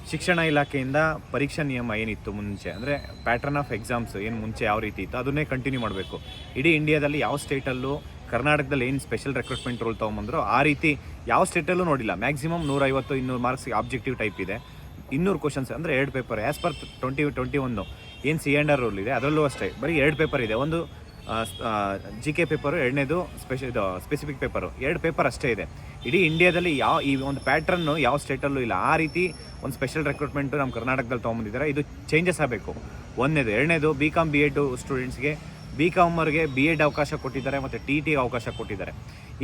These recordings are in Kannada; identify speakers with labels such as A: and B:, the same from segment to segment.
A: ಶಿಕ್ಷಣ ಇಲಾಖೆಯಿಂದ ಪರೀಕ್ಷಾ ನಿಯಮ ಏನಿತ್ತು ಮುಂಚೆ, ಅಂದರೆ ಪ್ಯಾಟರ್ನ್ ಆಫ್ ಎಕ್ಸಾಮ್ಸ್ ಏನು ಮುಂಚೆ ಯಾವ ರೀತಿ ಇತ್ತು ಅದನ್ನೇ ಕಂಟಿನ್ಯೂ ಮಾಡಬೇಕು. ಇಡೀ ಇಂಡಿಯಾದಲ್ಲಿ ಯಾವ ಸ್ಟೇಟಲ್ಲೂ ಕರ್ನಾಟಕದಲ್ಲಿ ಏನು ಸ್ಪೆಷಲ್ ರಿಕ್ರೂಟ್ಮೆಂಟ್ ರೂಲ್ ತೊಗೊಂಬಂದ್ರು ಆ ರೀತಿ ಯಾವ ಸ್ಟೇಟಲ್ಲೂ ನೋಡಿಲ್ಲ. ಮ್ಯಾಕ್ಸಿಮಮ್ 150-200 ಮಾರ್ಕ್ಸ್ಗೆ ಆಬ್ಜೆಕ್ಟಿವ್ ಟೈಪ್ ಇದೆ, 200 ಕ್ವಶನ್ಸ್ ಅಂದರೆ 2 ಪೇಪರ್. ಆ್ಯಸ್ ಪರ್ 2021 ಏನು C&R ರೂಲ್ ಇದೆ ಅದರಲ್ಲೂ ಅಷ್ಟೇ ಬರೀ 2 ಪೇಪರ್ ಇದೆ. ಒಂದು GK ಪೇಪರು, ಎರಡನೇದು ಸ್ಪೆಸಿಫಿಕ್ ಪೇಪರು, 2 ಪೇಪರ್ ಅಷ್ಟೇ ಇದೆ. ಇಡೀ ಇಂಡಿಯಾದಲ್ಲಿ ಈ ಒಂದು ಪ್ಯಾಟ್ರನ್ನು ಯಾವ ಸ್ಟೇಟಲ್ಲೂ ಇಲ್ಲ. ಆ ರೀತಿ ಒಂದು ಸ್ಪೆಷಲ್ ರಿಕ್ರೂಟ್ಮೆಂಟು ನಮ್ಮ ಕರ್ನಾಟಕದಲ್ಲಿ ತೊಗೊಂಬಂದಿದ್ದಾರೆ. ಇದು ಚೇಂಜಸ್ ಆಗಬೇಕು, ಒಂದನೇದು. ಎರಡನೇದು BCom B.Ed ಸ್ಟೂಡೆಂಟ್ಸ್ಗೆ, BComರ್ಗೆ B.Ed ಅವಕಾಶ ಕೊಟ್ಟಿದ್ದಾರೆ ಮತ್ತು TETಗೆ ಅವಕಾಶ ಕೊಟ್ಟಿದ್ದಾರೆ.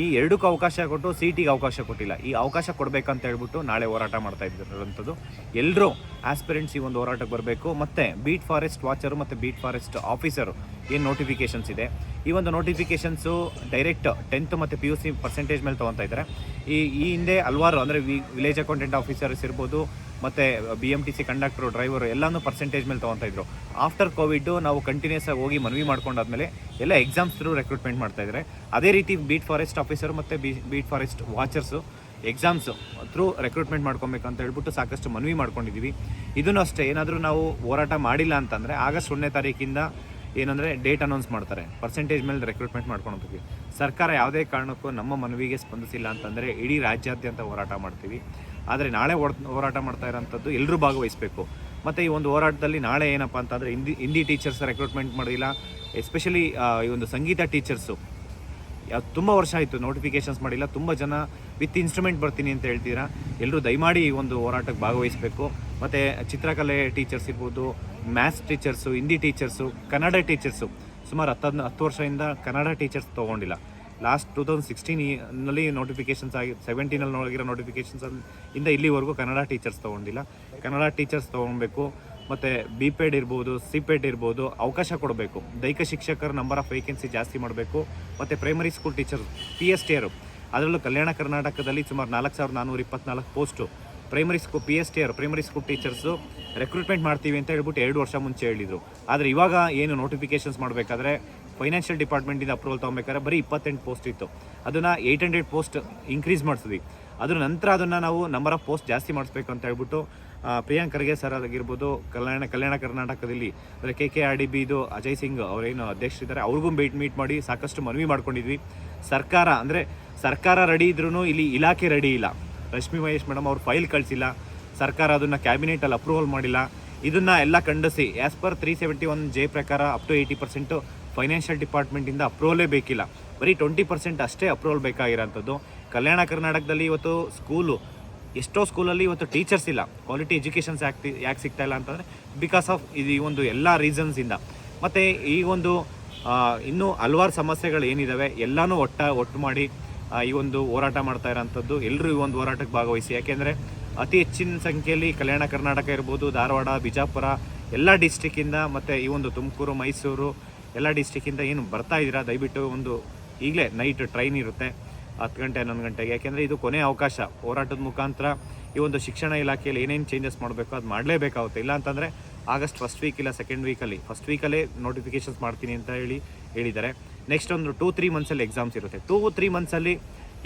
A: ಈ ಎರಡಕ್ಕೂ ಅವಕಾಶ ಕೊಟ್ಟು CETಗೆ ಅವಕಾಶ ಕೊಟ್ಟಿಲ್ಲ. ಈ ಅವಕಾಶ ಕೊಡಬೇಕಂತ ಹೇಳ್ಬಿಟ್ಟು ನಾಳೆ ಹೋರಾಟ ಮಾಡ್ತಾ ಇದ್ದಿರೋಂಥದ್ದು. ಎಲ್ಲರೂ ಆಸ್ಪಿರೆಂಟ್ಸ್ ಈ ಒಂದು ಹೋರಾಟಕ್ಕೆ ಬರಬೇಕು. ಮತ್ತು ಬೀಟ್ ಫಾರೆಸ್ಟ್ ವಾಚರು ಮತ್ತು ಬೀಟ್ ಫಾರೆಸ್ಟ್ ಆಫೀಸರು ಏನು ನೋಟಿಫಿಕೇಷನ್ಸ್ ಇದೆ, ಈ ಒಂದು ನೋಟಿಫಿಕೇಷನ್ಸು ಡೈರೆಕ್ಟ್ 10th ಮತ್ತು PUC ಪರ್ಸೆಂಟೇಜ್ ಮೇಲೆ ತೊಗೊತಾ ಇದ್ದಾರೆ. ಈ ಹಿಂದೆ ಹಲವಾರು ಅಂದರೆ ವಿಲೇಜ್ ಅಕೌಂಟೆಂಟ್ ಆಫೀಸರ್ಸ್ ಇರ್ಬೋದು ಮತ್ತು BMTC ಕಂಡಕ್ಟ್ರು, ಡ್ರೈವರು ಎಲ್ಲನೂ ಪರ್ಸೆಂಟೇಜ್ ಮೇಲೆ ತೊಗೊತಾ ಇದ್ರು. ಆಫ್ಟರ್ ಕೋವಿಡ್ ನಾವು ಕಂಟಿನ್ಯೂಸ್ ಆಗಿ ಹೋಗಿ ಮನವಿ ಮಾಡ್ಕೊಂಡಾದ್ಮೇಲೆ ಎಲ್ಲ ಎಕ್ಸಾಮ್ಸ್ ಥ್ರೂ ರಿಕ್ರೂಟ್ಮೆಂಟ್ ಮಾಡ್ತಾಯಿದ್ದಾರೆ. ಅದೇ ರೀತಿ ಬೀಟ್ ಫಾರೆಸ್ಟ್ ಆಫೀಸರು ಮತ್ತು beat forest watchers exams through recruitment ಮಾಡ್ಕೊಬೇಕಂತ ಹೇಳ್ಬಿಟ್ಟು ಸಾಕಷ್ಟು ಮನವಿ ಮಾಡ್ಕೊಂಡಿದ್ದೀವಿ. ಇದನ್ನು ಅಷ್ಟೇ, ಏನಾದರೂ ನಾವು ಹೋರಾಟ ಮಾಡಿಲ್ಲ ಅಂತಂದರೆ ಆಗಸ್ಟ್ 1ನೇ ತಾರೀಕಿಂದ ಏನಂದರೆ ಡೇಟ್ ಅನೌನ್ಸ್ ಮಾಡ್ತಾರೆ, ಪರ್ಸೆಂಟೇಜ್ ಮೇಲೆ ರಿಕ್ರೂಟ್ಮೆಂಟ್ ಮಾಡ್ಕೊಂಡು ಹೋಗ್ತೀವಿ. ಸರ್ಕಾರ ಯಾವುದೇ ಕಾರಣಕ್ಕೂ ನಮ್ಮ ಮನವಿಗೆ ಸ್ಪಂದಿಸಿಲ್ಲ ಅಂತಂದರೆ ಇಡೀ ರಾಜ್ಯಾದ್ಯಂತ ಹೋರಾಟ ಮಾಡ್ತೀವಿ. ಆದರೆ ನಾಳೆ ಹೋರಾಟ ಮಾಡ್ತಾ ಇರೋಂಥದ್ದು ಎಲ್ಲರೂ ಭಾಗವಹಿಸಬೇಕು. ಮತ್ತು ಈ ಒಂದು ಹೋರಾಟದಲ್ಲಿ ನಾಳೆ ಏನಪ್ಪ ಅಂತಂದರೆ ಹಿಂದಿ ಟೀಚರ್ಸ್ ರಿಕ್ರೂಟ್ಮೆಂಟ್ ಮಾಡಿಲ್ಲ. ಎಸ್ಪೆಷಲಿ ಈ ಒಂದು ಸಂಗೀತ ಟೀಚರ್ಸು ತುಂಬ ವರ್ಷ ಆಯಿತು ನೋಟಿಫಿಕೇಷನ್ಸ್ ಮಾಡಿಲ್ಲ. ತುಂಬ ಜನ ವಿತ್ ಇನ್ಸ್ಟ್ರೂಮೆಂಟ್ ಬರ್ತೀನಿ ಅಂತ ಹೇಳ್ತೀರಾ. ಎಲ್ಲರೂ ದಯಮಾಡಿ ಈ ಒಂದು ಹೋರಾಟಕ್ಕೆ ಭಾಗವಹಿಸಬೇಕು. ಮತ್ತು ಚಿತ್ರಕಲೆ ಟೀಚರ್ಸ್ ಇರ್ಬೋದು, maths teachers, Hindi teachers, Kannada teachers ಸುಮಾರು 10 ವರ್ಷದಿಂದ ಕನ್ನಡ ಟೀಚರ್ಸ್ ತೊಗೊಂಡಿಲ್ಲ. ಲಾಸ್ಟ್ 2016ನಲ್ಲಿ ನೋಟಿಫಿಕೇಷನ್ಸ್ ಆಗಿ 17ನಲ್ಲಿ ಆಗಿರೋ ನೋಟಿಫಿಕೇಷನ್ಸ್ ಇಂದ ಇಲ್ಲಿವರೆಗೂ ಕನ್ನಡ ಟೀಚರ್ಸ್ ತೊಗೊಂಡಿಲ್ಲ. ಕನ್ನಡ ಟೀಚರ್ಸ್ ತೊಗೊಬೇಕು. ಮತ್ತು BPED ಇರ್ಬೋದು, CPET ಇರ್ಬೋದು ಅವಕಾಶ ಕೊಡಬೇಕು. ದೈಹಿಕ ಶಿಕ್ಷಕರ ನಂಬರ್ ಆಫ್ ವೇಕೆನ್ಸಿ ಜಾಸ್ತಿ ಮಾಡಬೇಕು. ಮತ್ತು ಪ್ರೈಮರಿ ಸ್ಕೂಲ್ ಟೀಚರ್ PSTR, ಅದರಲ್ಲೂ ಕಲ್ಯಾಣ ಕರ್ನಾಟಕದಲ್ಲಿ ಸುಮಾರು 4424 post PSTR primary school teachers recruitment ಮಾಡ್ತೀವಿ ಅಂತ ಹೇಳ್ಬಿಟ್ಟು 2 ವರ್ಷ ಮುಂಚೆ ಹೇಳಿದರು. ಆದರೆ ಇವಾಗ ಏನು ನೋಟಿಫಿಕೇಷನ್ಸ್ ಮಾಡಬೇಕಾದ್ರೆ ಫೈನಾನ್ಷಿಯಲ್ ಡಿಪಾರ್ಟ್ಮೆಂಟಿಂದ ಅಪ್ರೂವಲ್ ತೊಗೊಬೇಕಾದ್ರೆ ಬರೀ 28 ಪೋಸ್ಟ್ ಇತ್ತು. ಅದನ್ನು 800 ಪೋಸ್ಟ್ ಇನ್ಕ್ರೀಸ್ ಮಾಡಿಸಿದ್ವಿ. ಅದ್ರ ನಂತರ ಅದನ್ನು ನಾವು ನಂಬರ್ ಆಫ್ ಪೋಸ್ಟ್ ಜಾಸ್ತಿ ಮಾಡಿಸ್ಬೇಕು ಅಂತ ಹೇಳ್ಬಿಟ್ಟು ಪ್ರಿಯಾಂಕ್ ಖರ್ಗೆ ಸರ್ ಆಗಿರ್ಬೋದು, ಕಲ್ಯಾಣ ಕರ್ನಾಟಕದಲ್ಲಿ ಅಂದರೆ KKRDBದು ಅಜಯ್ ಸಿಂಗ್ ಅವರೇನು ಅಧ್ಯಕ್ಷರಿದ್ದಾರೆ ಅವ್ರಿಗೂ ಮೀಟ್ ಮಾಡಿ ಸಾಕಷ್ಟು ಮನವಿ ಮಾಡ್ಕೊಂಡಿದ್ವಿ. ಸರ್ಕಾರ ರೆಡಿ ಇದ್ರೂ ಇಲ್ಲಿ ಇಲಾಖೆ ರೆಡಿ ಇಲ್ಲ. ರಶ್ಮಿ ಮಹೇಶ್ ಮೇಡಮ್ ಅವ್ರು ಫೈಲ್ ಕಳಿಸಿಲ್ಲ, ಸರ್ಕಾರ ಅದನ್ನು ಕ್ಯಾಬಿನೆಟಲ್ಲಿ ಅಪ್ರೂವಲ್ ಮಾಡಿಲ್ಲ. ಇದನ್ನು ಎಲ್ಲ ಖಂಡಿಸಿ ಆ್ಯಸ್ ಪರ್ 371J ಪ್ರಕಾರ ಅಪ್ ಟು 80% ಫೈನಾನ್ಷಿಯಲ್ ಡಿಪಾರ್ಟ್ಮೆಂಟಿಂದ ಅಪ್ರೂವಲೇ ಬೇಕಿಲ್ಲ. ಬರೀ 20% ಅಷ್ಟೇ ಅಪ್ರೂವಲ್ ಬೇಕಾಗಿರೋಂಥದ್ದು. ಕಲ್ಯಾಣ ಕರ್ನಾಟಕದಲ್ಲಿ ಇವತ್ತು ಎಷ್ಟೋ ಸ್ಕೂಲಲ್ಲಿ ಇವತ್ತು ಟೀಚರ್ಸ್ ಇಲ್ಲ. ಕ್ವಾಲಿಟಿ ಎಜುಕೇಷನ್ಸ್ ಯಾಕೆ ಸಿಗ್ತಾ ಇಲ್ಲ ಅಂತಂದರೆ ಬಿಕಾಸ್ ಆಫ್ ಈ ಒಂದು ಎಲ್ಲ ರೀಸನ್ಸಿಂದ. ಮತ್ತು ಈ ಒಂದು ಇನ್ನೂ ಹಲವಾರು ಸಮಸ್ಯೆಗಳು ಏನಿದ್ದಾವೆ ಎಲ್ಲನೂ ಒಟ್ಟು ಮಾಡಿ ಈ ಒಂದು ಹೋರಾಟ ಮಾಡ್ತಾ ಇರೋಂಥದ್ದು. ಎಲ್ಲರೂ ಈ ಒಂದು ಹೋರಾಟಕ್ಕೆ ಭಾಗವಹಿಸಿ. ಯಾಕೆಂದರೆ ಅತಿ ಹೆಚ್ಚಿನ ಸಂಖ್ಯೆಯಲ್ಲಿ ಕಲ್ಯಾಣ ಕರ್ನಾಟಕ ಇರ್ಬೋದು, ಧಾರವಾಡ, ಬಿಜಾಪುರ ಎಲ್ಲ ಡಿಸ್ಟಿಕ್ಕಿಂದ ಮತ್ತು ಈ ಒಂದು ತುಮಕೂರು, ಮೈಸೂರು ಎಲ್ಲ ಡಿಸ್ಟಿಕ್ಕಿಂದ ಏನು ಬರ್ತಾ ಇದ್ದೀರಾ ದಯವಿಟ್ಟು ಒಂದು ಈಗಲೇ ನೈಟ್ ಟ್ರೈನ್ ಇರುತ್ತೆ 10 ಗಂಟೆ 11 ಗಂಟೆಗೆ. ಯಾಕೆಂದರೆ ಇದು ಕೊನೆಯ ಅವಕಾಶ. ಹೋರಾಟದ ಮುಖಾಂತರ ಈ ಒಂದು ಶಿಕ್ಷಣ ಇಲಾಖೆಯಲ್ಲಿ ಏನೇನು ಚೇಂಜಸ್ ಮಾಡಬೇಕು ಅದು ಮಾಡಲೇಬೇಕಾಗುತ್ತೆ. ಇಲ್ಲ ಅಂತಂದರೆ ಆಗಸ್ಟ್ ಫಸ್ಟ್ ವೀಕ್ ಇಲ್ಲ ಸೆಕೆಂಡ್ ವೀಕಲ್ಲೇ ನೋಟಿಫಿಕೇಷನ್ಸ್ ಮಾಡ್ತೀನಿ ಅಂತ ಹೇಳಿದ್ದಾರೆ. ನೆಕ್ಸ್ಟ್ ಒಂದು 2-3 ಮಂತ್ಸಲ್ಲಿ ಎಕ್ಸಾಮ್ಸ್ ಇರುತ್ತೆ. 2-3 ಮಂತ್ಸಲ್ಲಿ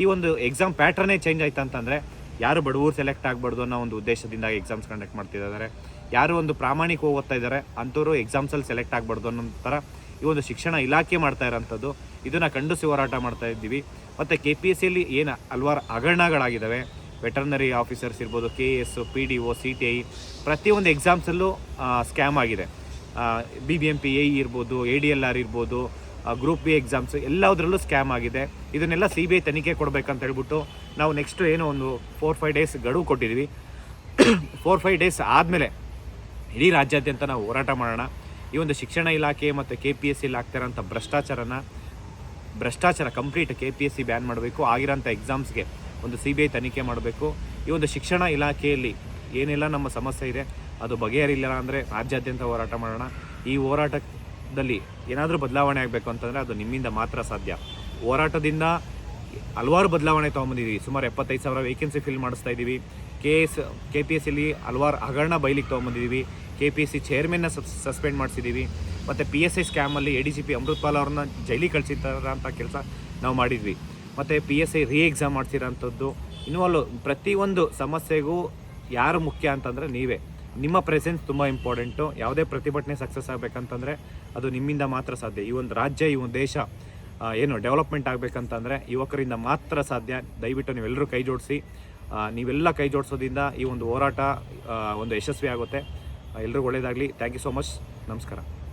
A: ಈ ಒಂದು ಎಕ್ಸಾಮ್ ಪ್ಯಾಟ್ರನ್ನೇ ಚೇಂಜ್ ಆಯ್ತು ಅಂತಂದರೆ ಯಾರು ಬಡವರು ಸೆಲೆಕ್ಟ್ ಆಗಬಾರ್ದು ಅನ್ನೋ ಒಂದು ಉದ್ದೇಶದಿಂದ ಎಕ್ಸಾಮ್ಸ್ ಕಂಡಕ್ಟ್ ಮಾಡ್ತಿದ್ದಾರೆ. ಯಾರು ಒಂದು ಪ್ರಾಮಾಣಿಕವಾಗಿ ಓದ್ತಾ ಇದ್ದಾರೆ ಅಂಥವ್ರು ಎಕ್ಸಾಮ್ಸಲ್ಲಿ ಸೆಲೆಕ್ಟ್ ಆಗಬಾರ್ದು ಅನ್ನೋ ಥರ ಈ ಒಂದು ಶಿಕ್ಷಣ ಇಲಾಖೆ ಮಾಡ್ತಾ ಇರೋಂಥದ್ದು. ಇದನ್ನು ಖಂಡಿಸಿ ಹೋರಾಟ ಮಾಡ್ತಾ ಇದ್ದೀವಿ. ಮತ್ತು KPSCಯಲ್ಲಿ ಏನು ಹಲವಾರು ಹಗರಣಗಳಾಗಿದ್ದಾವೆ. ವೆಟರ್ನರಿ ಆಫೀಸರ್ಸ್ ಇರ್ಬೋದು, KS, PDO, CTI ಪ್ರತಿಯೊಂದು ಎಕ್ಸಾಮ್ಸಲ್ಲೂ ಸ್ಕ್ಯಾಮ್ ಆಗಿದೆ. BBMP AE ಇರ್ಬೋದು, ADLR ಇರ್ಬೋದು, ಗ್ರೂಪ್ B ಎಕ್ಸಾಮ್ಸ್ ಎಲ್ಲದರಲ್ಲೂ ಸ್ಕ್ಯಾಮ್ ಆಗಿದೆ. ಇದನ್ನೆಲ್ಲ CBI ತನಿಖೆ ಕೊಡಬೇಕಂತ ಹೇಳ್ಬಿಟ್ಟು ನಾವು ನೆಕ್ಸ್ಟು ಏನೋ ಒಂದು 4-5 ಡೇಸ್ ಗಡುವು ಕೊಟ್ಟಿದ್ವಿ. 4-5 ಡೇಸ್ ಆದಮೇಲೆ ಇಡೀ ರಾಜ್ಯಾದ್ಯಂತ ನಾವು ಹೋರಾಟ ಮಾಡೋಣ. ಈ ಒಂದು ಶಿಕ್ಷಣ ಇಲಾಖೆ ಮತ್ತು KPSCಯಲ್ಲಿ ಆಗ್ತಿರೋಂಥ ಭ್ರಷ್ಟಾಚಾರ ಕಂಪ್ಲೀಟ್ KPSC ಬ್ಯಾನ್ ಮಾಡಬೇಕು. ಆಗಿರೋಂಥ ಎಕ್ಸಾಮ್ಸ್ಗೆ ಒಂದು CBI ತನಿಖೆ ಮಾಡಬೇಕು. ಈ ಒಂದು ಶಿಕ್ಷಣ ಇಲಾಖೆಯಲ್ಲಿ ಏನೆಲ್ಲ ನಮ್ಮ ಸಮಸ್ಯೆ ಇದೆ ಅದು ಬಗೆಹರಿಲ್ಲ ಅಂದರೆ ರಾಜ್ಯಾದ್ಯಂತ ಹೋರಾಟ ಮಾಡೋಣ. ಈ ಹೋರಾಟದಲ್ಲಿ ಏನಾದರೂ ಬದಲಾವಣೆ ಆಗಬೇಕು ಅಂತಂದರೆ ಅದು ನಿಮ್ಮಿಂದ ಮಾತ್ರ ಸಾಧ್ಯ. ಹೋರಾಟದಿಂದ ಹಲವಾರು ಬದಲಾವಣೆ ತೊಗೊಂಬಂದಿದ್ದೀವಿ. ಸುಮಾರು 75,000 ವೇಕೆನ್ಸಿ ಫಿಲ್ ಮಾಡಿಸ್ತಾ ಇದ್ದೀವಿ. KPSCಯಲ್ಲಿ ಹಲವಾರು ಹಗರಣ ಬಯಲಿಗೆ ತೊಗೊಂಬಂದಿದ್ದೀವಿ. KPSC ಚೇರ್ಮನ್ನ suspend ಮಾಡಿಸಿದ್ದೀವಿ. ಮತ್ತು PSI ಸ್ಕ್ಯಾಮಲ್ಲಿ ADGP ಅಮೃತ್ಪಾಲ್ ಅವ್ರನ್ನ ಜೈಲಿಗೆ ಕಳಿಸಿರೋಂಥ ಕೆಲಸ ನಾವು ಮಾಡಿದ್ವಿ. ಮತ್ತು PSI ಎಕ್ಸಾಮ್ ಮಾಡಿಸಿರೋಂಥದ್ದು. ಇನ್ವಾಲ್ವ್ ಪ್ರತಿಯೊಂದು ಸಮಸ್ಯೆಗೂ ಯಾರು ಮುಖ್ಯ ಅಂತಂದರೆ ನೀವೇ. ನಿಮ್ಮ ಪ್ರೆಸೆನ್ಸ್ ತುಂಬ ಇಂಪಾರ್ಟೆಂಟು. ಯಾವುದೇ ಪ್ರತಿಭಟನೆ ಸಕ್ಸಸ್ ಆಗಬೇಕಂತಂದರೆ ಅದು ನಿಮ್ಮಿಂದ ಮಾತ್ರ ಸಾಧ್ಯ. ಈ ಒಂದು ರಾಜ್ಯ, ಈ ಒಂದು ದೇಶ ಏನು ಡೆವಲಪ್ಮೆಂಟ್ ಆಗಬೇಕಂತಂದರೆ ಯುವಕರಿಂದ ಮಾತ್ರ ಸಾಧ್ಯ. ದಯವಿಟ್ಟು ನೀವೆಲ್ಲರೂ ಕೈ ಜೋಡಿಸಿ. ನೀವೆಲ್ಲ ಕೈ ಜೋಡಿಸೋದ್ರಿಂದ ಈ ಒಂದು ಹೋರಾಟ ಒಂದು ಯಶಸ್ವಿ ಆಗುತ್ತೆ. ಎಲ್ರಿಗೂ ಒಳ್ಳೆಯದಾಗಲಿ. Thank you so much. ನಮಸ್ಕಾರ.